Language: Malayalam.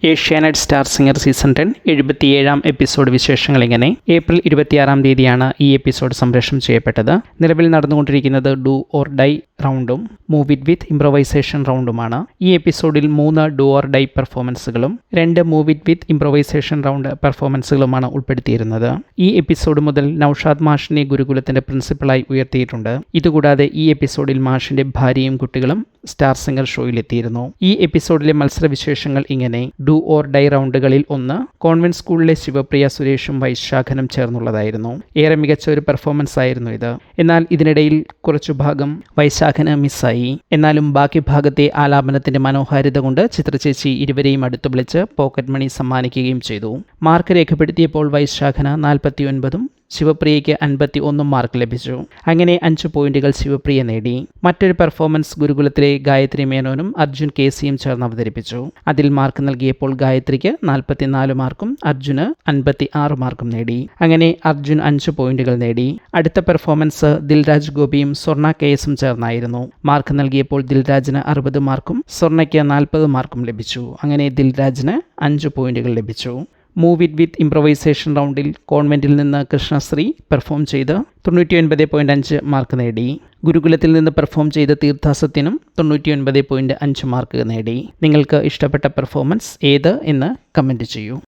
Asianet star singer season 10 77-ാം episode വിശേഷങ്ങൾ ഇങ്ങനെ. ഏപ്രിൽ 26-ാം തീയതിയാണ് ഈ എപ്പിസോഡ് സംപ്രേഷണം ചെയ്യപ്പെട്ടത്. നിലവിൽ നടന്നുകൊണ്ടിരിക്കുന്നത് ഡു ഓർ ഡൈ റൗണ്ടും മൂവ് ഇറ്റ് വിത്ത് ഇംപ്രൊവൈസേഷൻ റൗണ്ടുമാണ്. ഈ എപ്പിസോഡിൽ 3 ഡു ഓർ ഡൈ പെർഫോമൻസുകളും 2 move it with improvisation round പെർഫോമൻസുകളുമാണ് ഉൾപ്പെടുത്തിയിരുന്നത്. ഈ എപ്പിസോഡ് മുതൽ നൌഷാദ് മാഷിനെ ഗുരുകുലത്തിന്റെ പ്രിൻസിപ്പളായി ഉയർത്തിയിട്ടുണ്ട്. ഇതുകൂടാതെ ഈ എപ്പിസോഡിൽ മാഷിന്റെ ഭാര്യയും കുട്ടികളും സ്റ്റാർ സിംഗർ ഷോയിലെത്തിയിരുന്നു. ഈ എപ്പിസോഡിലെ മത്സരവിശേഷങ്ങൾ ഇങ്ങനെ. ഡു ഓർ ഡൈ റൗണ്ടുകളിൽ 1 കോൺവെന്റ് സ്കൂളിലെ ശിവപ്രിയ സുരേഷും വൈശാഖനും ചേർന്നുള്ളതായിരുന്നു. ഏറെ മികച്ച ഒരു പെർഫോമൻസ് ആയിരുന്നു ഇത്. എന്നാൽ ഇതിനിടയിൽ കുറച്ചു ഭാഗം വൈശാഖന് മിസ്സായി. എന്നാലും ബാക്കി ഭാഗത്തെ ആലാപനത്തിന്റെ മനോഹാരിത കൊണ്ട് ചിത്രചേച്ചി ഇരുവരെയും അടുത്ത് വിളിച്ച് പോക്കറ്റ് മണി സമ്മാനിക്കുകയും ചെയ്തു. മാർക്ക് രേഖപ്പെടുത്തിയപ്പോൾ വൈശാഖന് 49-ഉം ശിവപ്രിയയ്ക്ക് 51 മാർക്ക് ലഭിച്ചു. അങ്ങനെ 5 പോയിന്റുകൾ ശിവപ്രിയ നേടി. മറ്റൊരു പെർഫോമൻസ് ഗുരുകുലത്തിലെ ഗായത്രി മേനോനും അർജുൻ കേസിയും ചേർന്ന് അവതരിപ്പിച്ചു. അതിൽ മാർക്ക് നൽകിയപ്പോൾ ഗായത്രിക്ക് 44 മാർക്കും അർജുന് 56 മാർക്കും നേടി. അങ്ങനെ അർജുൻ 5 പോയിന്റുകൾ നേടി. അടുത്ത പെർഫോമൻസ് ദിൽരാജ് ഗോപിയും സ്വർണ കേസും ചേർന്നായിരുന്നു. മാർക്ക് നൽകിയപ്പോൾ ദിൽരാജിന് 60 മാർക്കും സ്വർണയ്ക്ക് 40 മാർക്കും ലഭിച്ചു. അങ്ങനെ ദിൽരാജിന് 5 പോയിന്റുകൾ ലഭിച്ചു. മൂവ് ഇറ്റ് വിത്ത് ഇംപ്രൊവൈസേഷൻ റൗണ്ടിൽ കോൺവെന്റിൽ നിന്ന് കൃഷ്ണശ്രീ പെർഫോം ചെയ്ത് 99.5 മാർക്ക് നേടി. ഗുരുകുലത്തിൽ നിന്ന് പെർഫോം ചെയ്ത തീർത്ഥാസത്യനും 99.5 മാർക്ക് നേടി. നിങ്ങൾക്ക് ഇഷ്ടപ്പെട്ട പെർഫോമൻസ് ഏത് എന്ന് കമൻറ്റ് ചെയ്യൂ.